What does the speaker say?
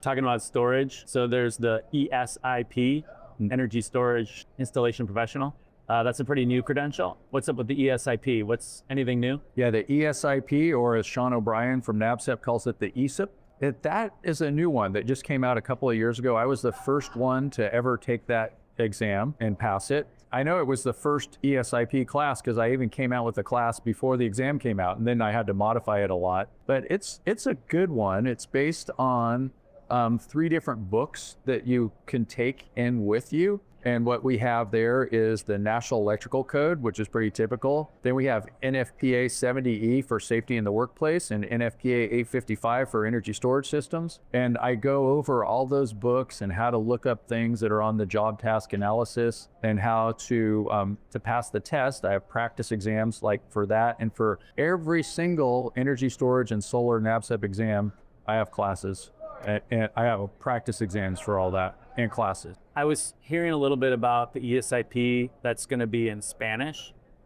Talking about storage, so there's the ESIP, Energy Storage Installation Professional. That's a pretty new credential. What's up with the ESIP? What's anything new? Yeah, the ESIP, or as Sean O'Brien from NABCEP calls it, the ESIP. That is a new one that just came out a couple of years ago. I was the first one to ever take that exam and pass it. I know it was the first ESIP class because I even came out with the class before the exam came out, and then I had to modify it a lot. But it's a good one. It's based on 3 different books that you can take in with you. And what we have there is the National Electrical Code, which is pretty typical. Then we have NFPA 70E for safety in the workplace and NFPA 855 for energy storage systems. And I go over all those books and how to look up things that are on the job task analysis and how to pass the test. I have practice exams like for that. And for every single energy storage and solar NABCEP exam, I have classes. And I have practice exams for all that and classes. I was hearing a little bit about the ESIP that's going to be in Spanish.